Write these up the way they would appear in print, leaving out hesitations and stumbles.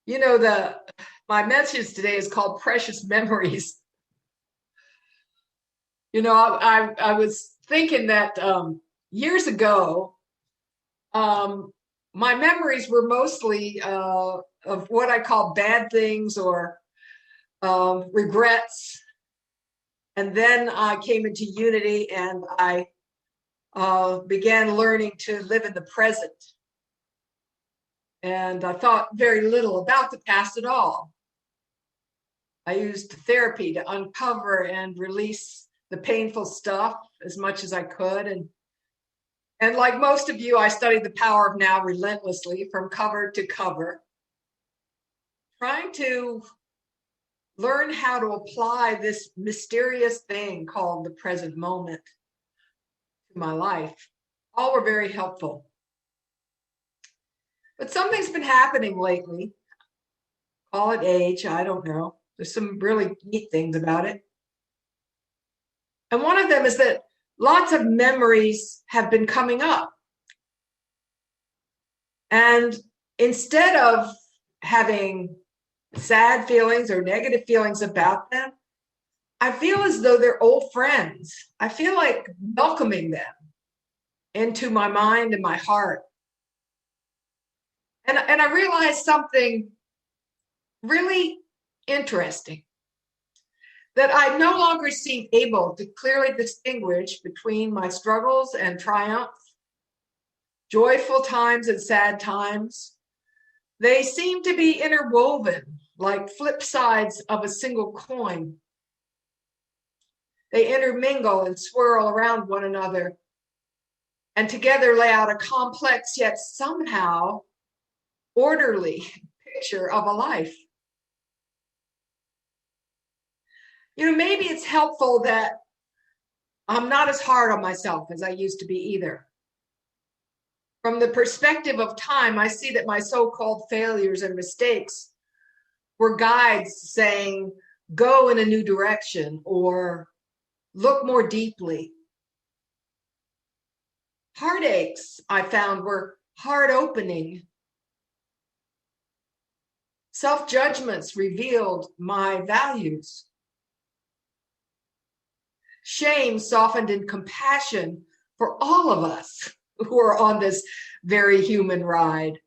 My message today is called Precious Memories. I was thinking that years ago, um, my memories were mostly of what I call bad things or regrets. And then I came into unity and I began learning to live in the present. And I thought very little about the past at all. I used therapy to uncover and release the painful stuff as much as I could. And like most of you, I studied the power of now relentlessly from cover to cover, trying to learn how to apply this mysterious thing called the present moment to my life. All were very helpful. But something's been happening lately. Call it age, I don't know. There's some really neat things about it. And one of them is that lots of memories have been coming up. And instead of having sad feelings or negative feelings about them, I feel as though they're old friends. I feel like welcoming them into my mind and my heart. And I realized something really interesting, that I no longer seem able to clearly distinguish between my struggles and triumphs, joyful times and sad times. They seem to be interwoven like flip sides of a single coin. They intermingle and swirl around one another and together lay out a complex yet somehow orderly picture of a life. Maybe it's helpful that I'm not as hard on myself as I used to be either. From the perspective of time, I see that my so-called failures and mistakes were guides saying, go in a new direction or look more deeply. Heartaches, I found, were heart opening. Self-judgments revealed my values. Shame softened in compassion for all of us who are on this very human ride.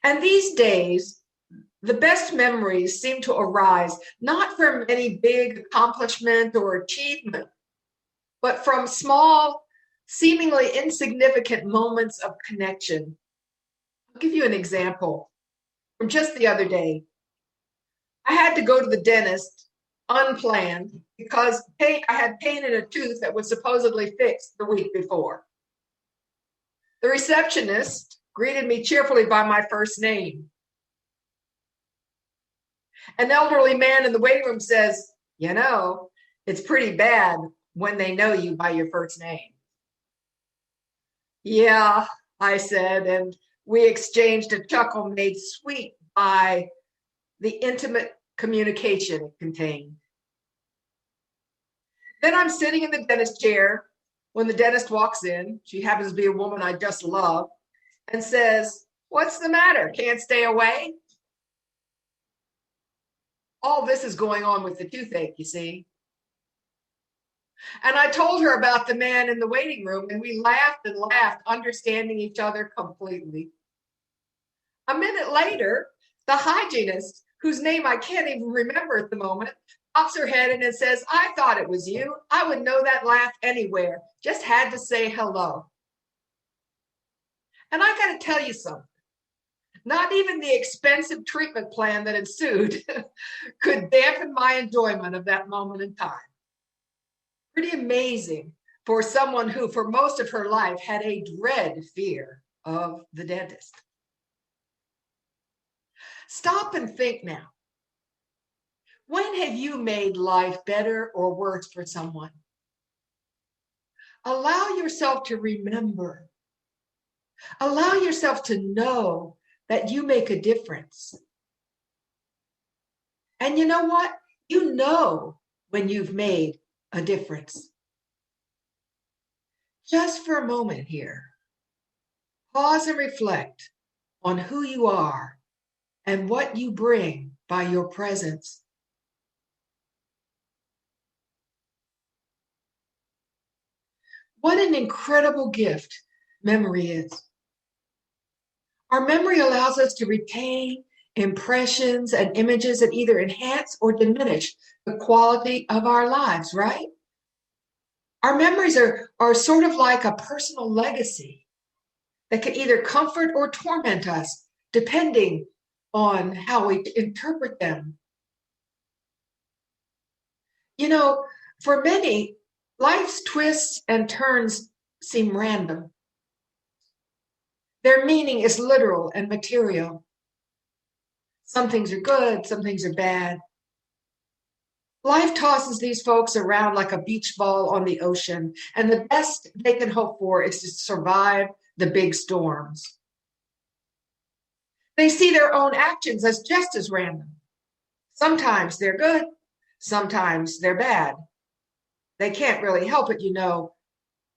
And these days, the best memories seem to arise not from any big accomplishment or achievement, but from small, seemingly insignificant moments of connection. I'll give you an example from just the other day. I had to go to the dentist unplanned because I had pain in a tooth that was supposedly fixed the week before. The receptionist greeted me cheerfully by my first name. An elderly man in the waiting room says, it's pretty bad when they know you by your first name. Yeah, I said, and we exchanged a chuckle made sweet by the intimate communication it contained. Then I'm sitting in the dentist chair when the dentist walks in. She happens to be a woman I just love and says, what's the matter? Can't stay away? All this is going on with the toothache, you see. And I told her about the man in the waiting room, and we laughed and laughed, understanding each other completely. A minute later, the hygienist, whose name I can't even remember at the moment, pops her head in and says, I thought it was you. I would know that laugh anywhere. Just had to say hello. And I got to tell you something. Not even the expensive treatment plan that ensued could dampen my enjoyment of that moment in time. Pretty amazing for someone who, for most of her life, had a dread fear of the dentist. Stop and think now. When have you made life better or worse for someone? Allow yourself to remember. Allow yourself to know that you make a difference. And you know what? You know when you've made a difference. Just for a moment here, pause and reflect. on who you are and what you bring by your presence. What an incredible gift memory is. Our memory allows us to retain impressions and images that either enhance or diminish the quality of our lives, right? Our memories are sort of like a personal legacy that can either comfort or torment us, depending on how we interpret them. You know, for many, life's twists and turns seem random. Their meaning is literal and material. Some things are good, some things are bad. Life tosses these folks around like a beach ball on the ocean, and the best they can hope for is to survive the big storms. They see their own actions as just as random. Sometimes they're good, sometimes they're bad. They can't really help it,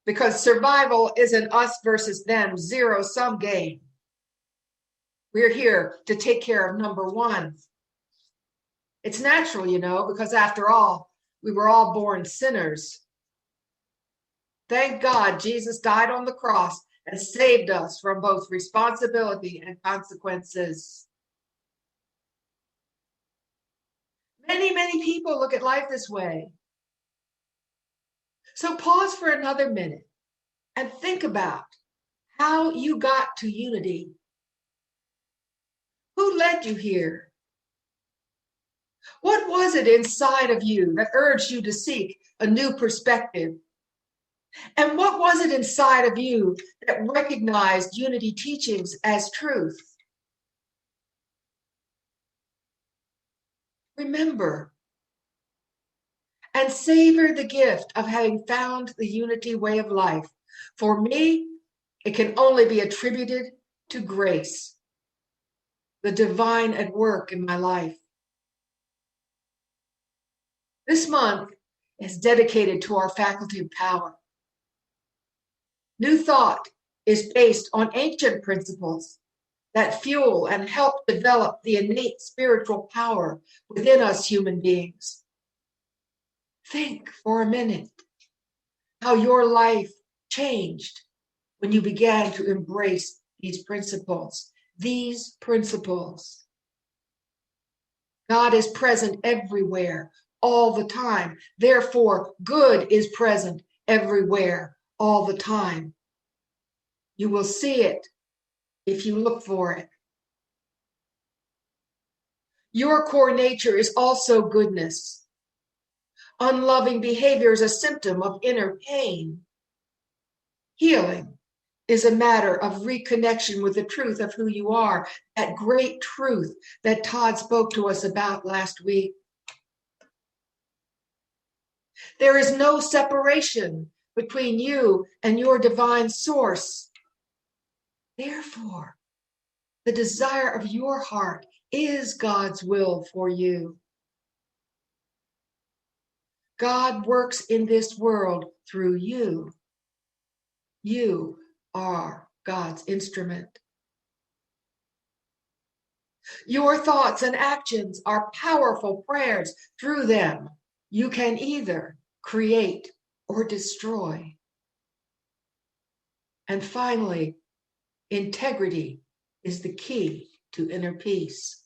because survival is an us versus them zero-sum game. We're here to take care of number one. It's natural, because after all, we were all born sinners. Thank God Jesus died on the cross and saved us from both responsibility and consequences. Many, many people look at life this way. So pause for another minute and think about how you got to unity. Who led you here? What was it inside of you that urged you to seek a new perspective? And what was it inside of you that recognized unity teachings as truth? Remember and savor the gift of having found the unity way of life. For me, it can only be attributed to grace, the divine at work in my life. This month is dedicated to our faculty of power. New Thought is based on ancient principles that fuel and help develop the innate spiritual power within us human beings. Think for a minute how your life changed when you began to embrace these principles. These principles. God is present everywhere, all the time. Therefore, good is present everywhere, all the time. You will see it if you look for it. Your core nature is also goodness. Unloving behavior is a symptom of inner pain. Healing is a matter of reconnection with the truth of who you are, that great truth that Todd spoke to us about last week. There is no separation between you and your divine source. Therefore, the desire of your heart is God's will for you. God works in this world through you. You are God's instrument. Your thoughts and actions are powerful prayers. Through them, you can either create or destroy. And finally, integrity is the key to inner peace.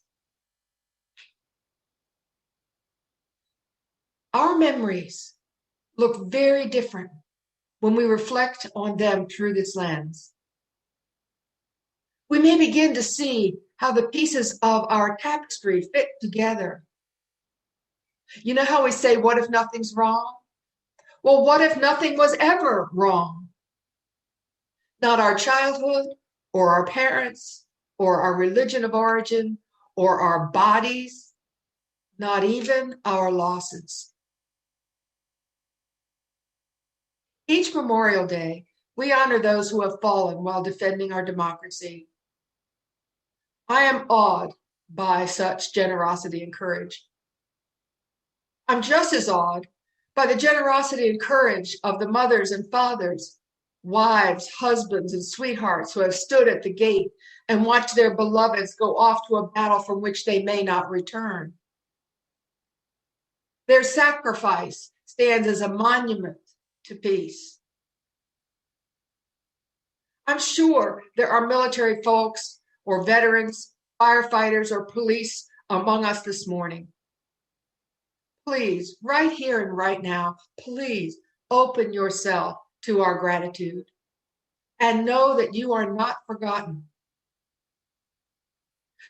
Our memories look very different when we reflect on them through this lens. We may begin to see how the pieces of our tapestry fit together. You know how we say, what if nothing's wrong? Well, what if nothing was ever wrong? Not our childhood, or our parents, or our religion of origin, or our bodies, not even our losses. Each Memorial Day, we honor those who have fallen while defending our democracy. I am awed by such generosity and courage. I'm just as awed by the generosity and courage of the mothers and fathers, wives, husbands, and sweethearts who have stood at the gate and watch their beloveds go off to a battle from which they may not return. Their sacrifice stands as a monument to peace. I'm sure there are military folks or veterans, firefighters, or police among us this morning. Please, right here and right now, please open yourself to our gratitude and know that you are not forgotten.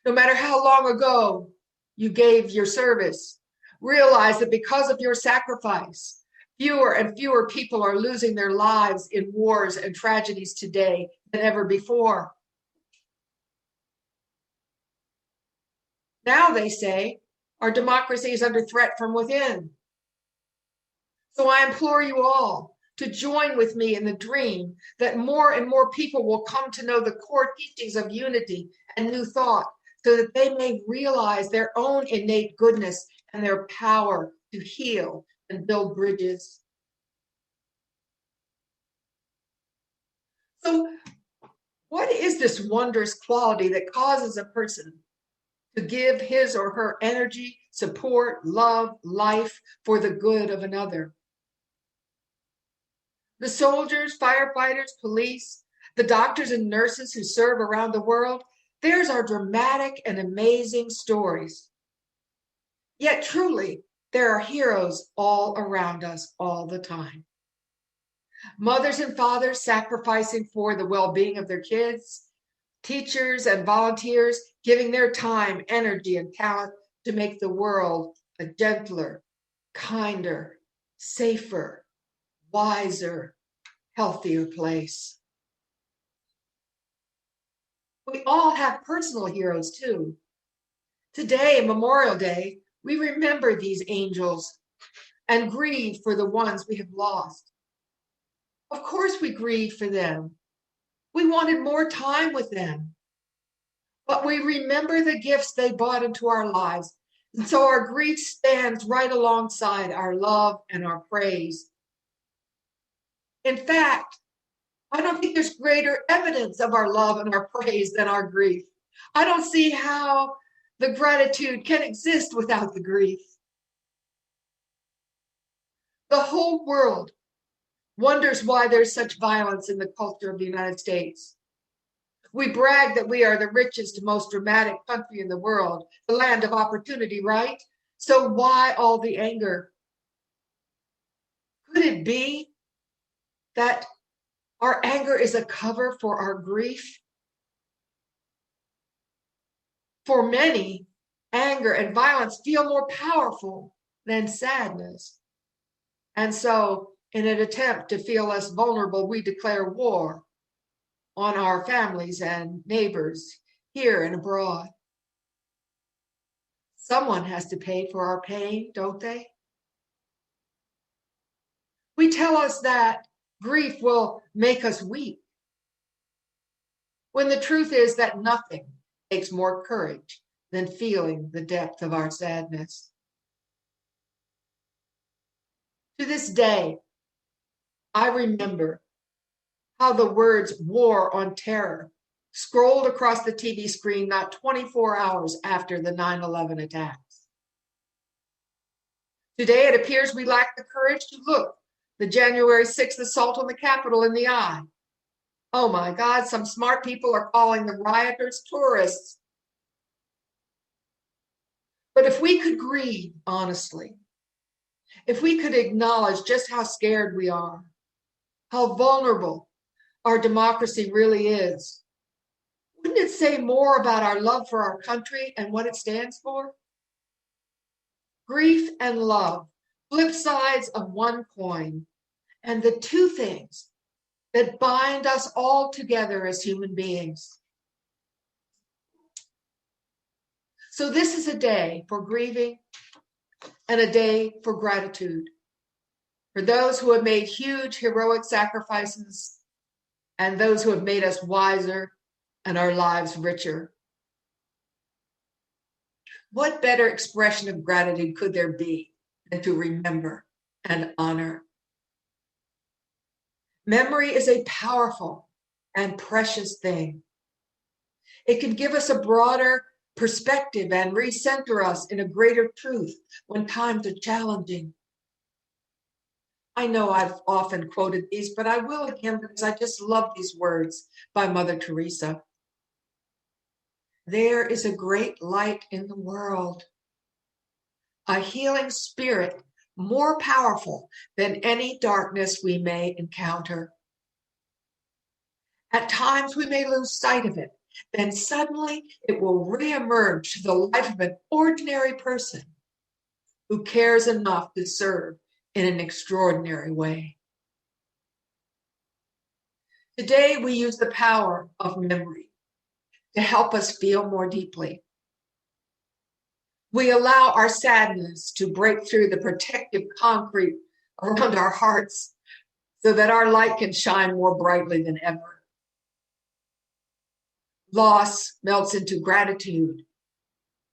No matter how long ago you gave your service, realize that because of your sacrifice, fewer and fewer people are losing their lives in wars and tragedies today than ever before. Now, they say, our democracy is under threat from within. So I implore you all to join with me in the dream that more and more people will come to know the core teachings of unity and new thought, so that they may realize their own innate goodness and their power to heal and build bridges. So, what is this wondrous quality that causes a person to give his or her energy, support, love, life for the good of another? The soldiers, firefighters, police, the doctors and nurses who serve around the world, theirs are dramatic and amazing stories. Yet truly, there are heroes all around us all the time. Mothers and fathers sacrificing for the well-being of their kids, teachers and volunteers giving their time, energy, and talent to make the world a gentler, kinder, safer, wiser, healthier place. We all have personal heroes too. Today, Memorial Day, we remember these angels and grieve for the ones we have lost. Of course, we grieve for them. We wanted more time with them. But we remember the gifts they brought into our lives. And so our grief stands right alongside our love and our praise. In fact, I don't think there's greater evidence of our love and our praise than our grief. I don't see how the gratitude can exist without the grief. The whole world wonders why there's such violence in the culture of the United States. We brag that we are the richest, most dramatic country in the world, the land of opportunity, right? So why all the anger? Could it be that our anger is a cover for our grief? For many, anger and violence feel more powerful than sadness. And so, in an attempt to feel less vulnerable, we declare war on our families and neighbors here and abroad. Someone has to pay for our pain, don't they? We tell us that grief will make us weak, when the truth is that nothing takes more courage than feeling the depth of our sadness. To this day, I remember how the words "war on terror" scrolled across the TV screen not 24 hours after the 9/11 attacks. Today, it appears we lack the courage to look the January 6th assault on the Capitol in the eye. Oh my God, some smart people are calling the rioters tourists. But if we could grieve honestly, if we could acknowledge just how scared we are, how vulnerable our democracy really is, wouldn't it say more about our love for our country and what it stands for? Grief and love, flip sides of one coin, and the two things that bind us all together as human beings. So this is a day for grieving and a day for gratitude, for those who have made huge heroic sacrifices and those who have made us wiser and our lives richer. What better expression of gratitude could there be than to remember and honor? Memory is a powerful and precious thing. It can give us a broader perspective and recenter us in a greater truth when times are challenging. I know I've often quoted these, but I will again because I just love these words by Mother Teresa. There is a great light in the world, a healing spirit more powerful than any darkness we may encounter. At times we may lose sight of it, then suddenly it will reemerge to the life of an ordinary person who cares enough to serve in an extraordinary way. Today we use the power of memory to help us feel more deeply. We allow our sadness to break through the protective concrete around our hearts so that our light can shine more brightly than ever. Loss melts into gratitude.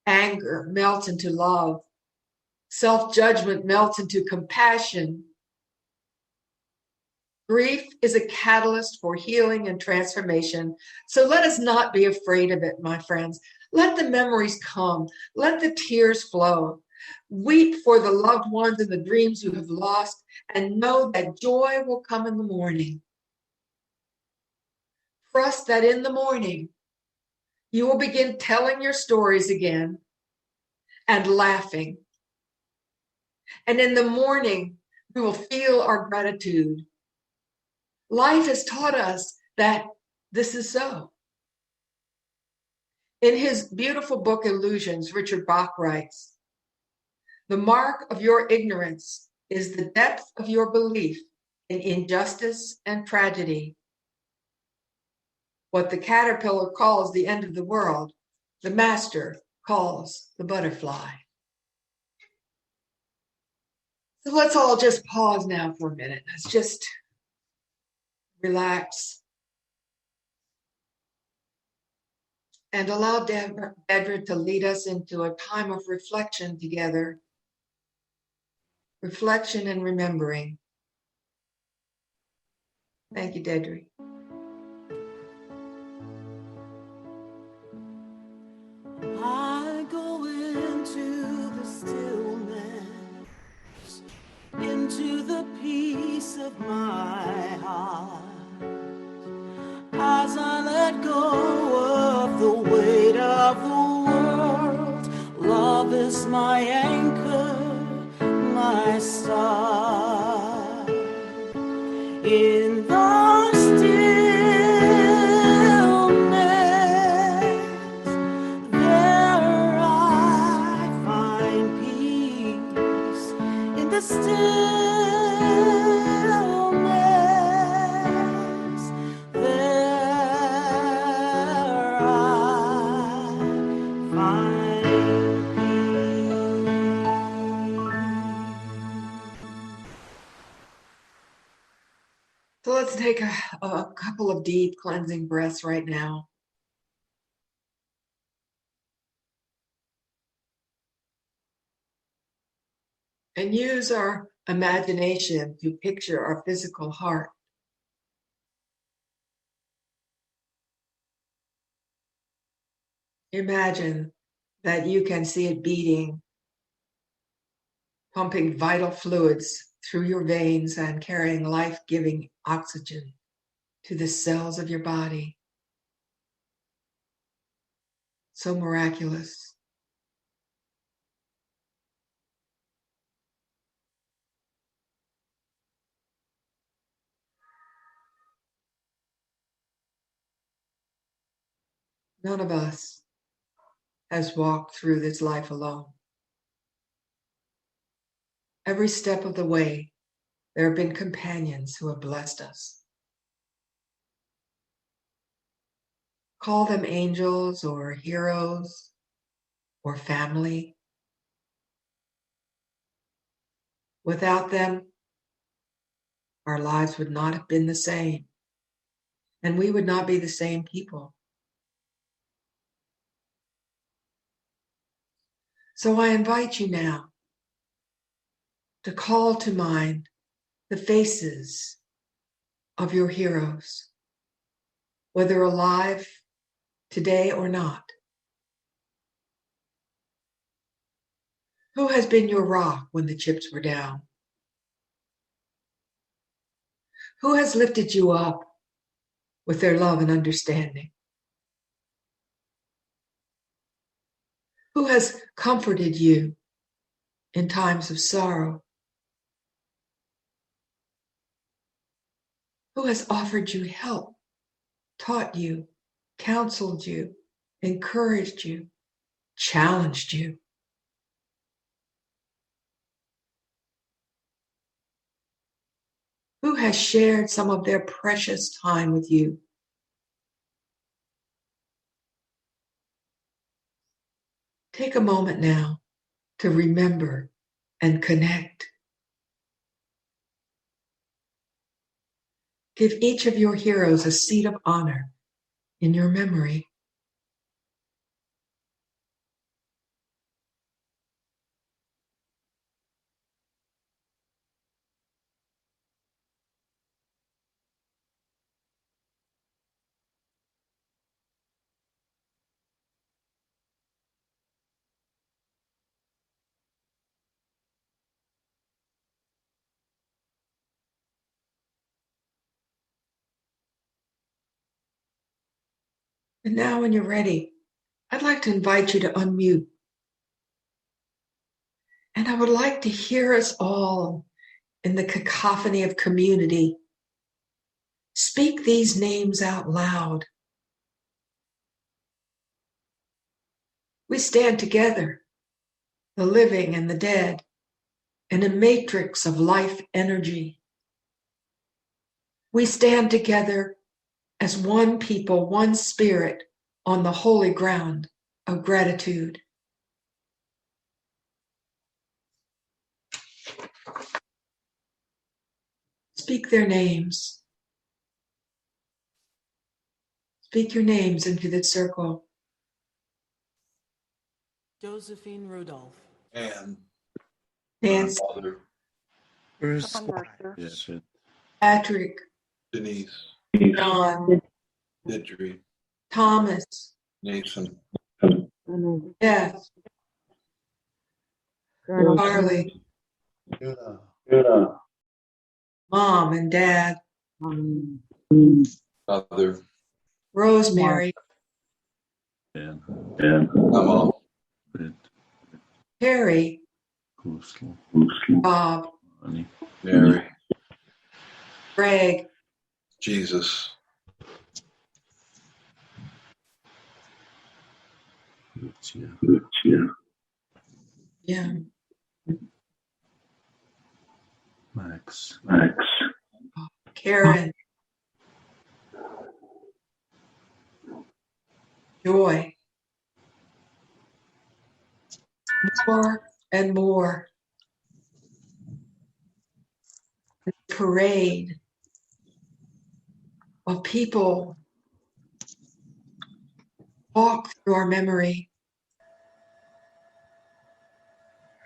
Anger melts into love. Self-judgment melts into compassion. Grief is a catalyst for healing and transformation. So let us not be afraid of it, my friends. Let the memories come. Let the tears flow. Weep for the loved ones and the dreams you have lost, and know that joy will come in the morning. Trust that in the morning, you will begin telling your stories again and laughing. And in the morning, we will feel our gratitude. Life has taught us that this is so. In his beautiful book, Illusions, Richard Bach writes, "The mark of your ignorance is the depth of your belief in injustice and tragedy. What the caterpillar calls the end of the world, the master calls the butterfly." So let's all just pause now for a minute. Let's just relax and allow Dedra to lead us into a time of reflection together. Reflection and remembering. Thank you, Dedra. I go into the stillness, into the peace of my heart, as I let go of the weight of the world. Love is my anchor, my star. In the stillness, there I find peace. In the stillness, there I find So let's take a couple of deep cleansing breaths right now. And use our imagination to picture our physical heart. Imagine that you can see it beating, pumping vital fluids through your veins and carrying life-giving oxygen to the cells of your body. So miraculous. None of us has walked through this life alone. Every step of the way, there have been companions who have blessed us. Call them angels or heroes or family. Without them, our lives would not have been the same, and we would not be the same people. So I invite you now to call to mind the faces of your heroes, whether alive, today or not? Who has been your rock when the chips were down? Who has lifted you up with their love and understanding? Who has comforted you in times of sorrow? Who has offered you help, taught you, counseled you, encouraged you, challenged you? Who has shared some of their precious time with you? Take a moment now to remember and connect. Give each of your heroes a seat of honor in your memory. And now when you're ready, I'd like to invite you to unmute. And I would like to hear us all in the cacophony of community speak these names out loud. We stand together, the living and the dead, in a matrix of life energy. We stand together as one people, one spirit on the holy ground of gratitude. Speak their names. Speak your names into the circle. Josephine Rudolph. And Nancy, Father, Yes. Patrick, Denise, John, Idri, Thomas, Nathan, Beth, Carly, Mom and Dad, Father, Rosemary, Mama, Terry, Bob, Mary, Greg, Jesus, Jim, Max, Karen, Joy, more and more. The parade of people walk through our memory.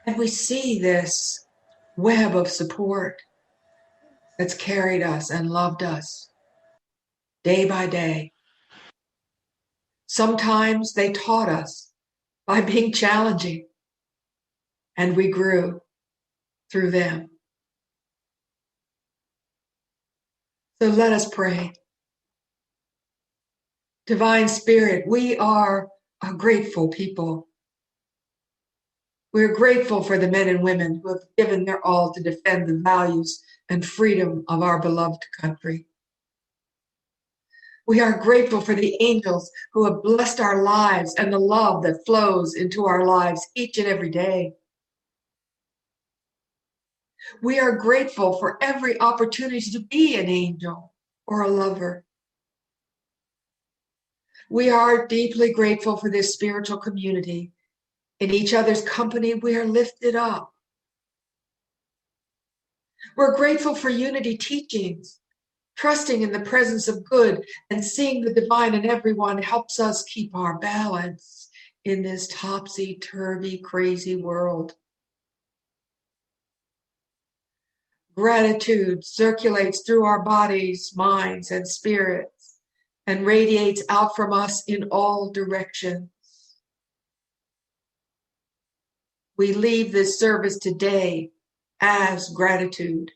And we see this web of support that's carried us and loved us day by day. Sometimes they taught us by being challenging, and we grew through them. So let us pray. Divine Spirit, we are a grateful people. We're grateful for the men and women who have given their all to defend the values and freedom of our beloved country. We are grateful for the angels who have blessed our lives and the love that flows into our lives each and every day. We are grateful for every opportunity to be an angel or a lover. We are deeply grateful for this spiritual community. In each other's company, we are lifted up. We're grateful for unity teachings. Trusting in the presence of good and seeing the divine in everyone helps us keep our balance in this topsy-turvy, crazy world. Gratitude circulates through our bodies, minds, and spirits and radiates out from us in all directions. We leave this service today as gratitude.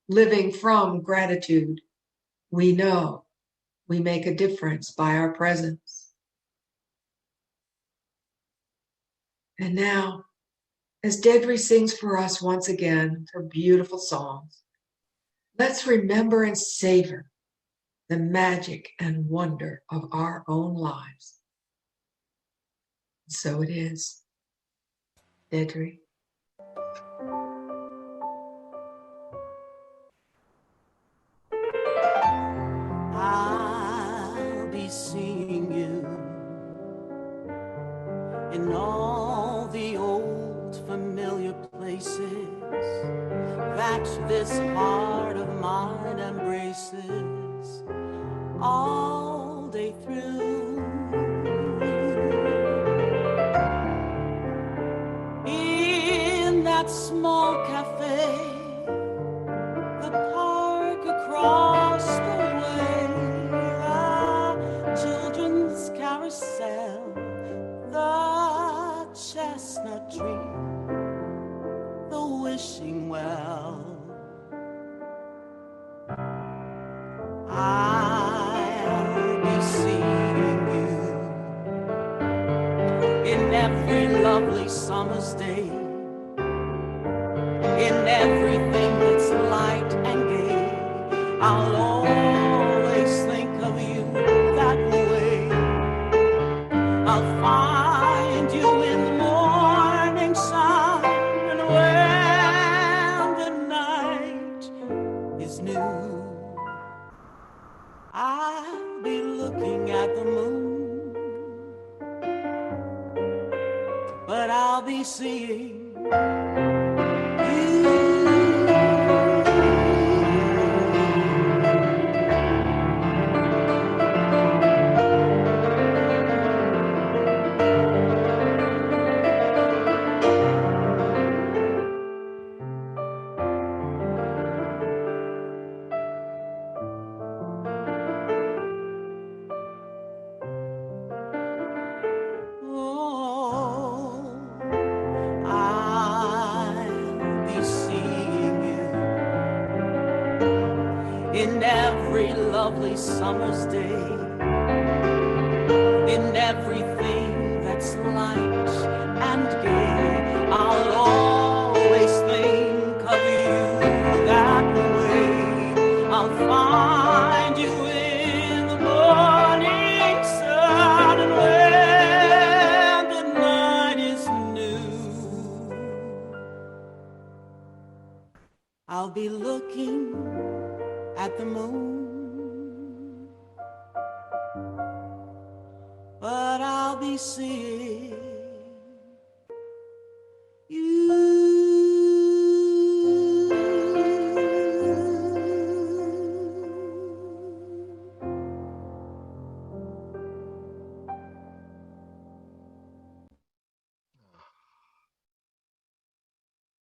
Living from gratitude, we know we make a difference by our presence. And now, as Deidre sings for us once again her beautiful songs, let's remember and savor the magic and wonder of our own lives. So it is. Deidre. I'll be seeing you in all the old familiar places that this heart of mine embraces all day through. In that small cafe, the park across the way, a children's carousel, the chestnut tree, the wishing well. I'll be seeing you in every lovely summer's day, in everything that's light and gay. I'll always think of you that way. I'll find you in the morning sun, and when the night is new, I'll be looking at the moon, but I'll be seeing in every lovely summer's day, in everything that's light and gay. I'll always think of you that way. I'll find you in the morning sun, and when the night is new, I'll be looking at the moon, but I'll be seeing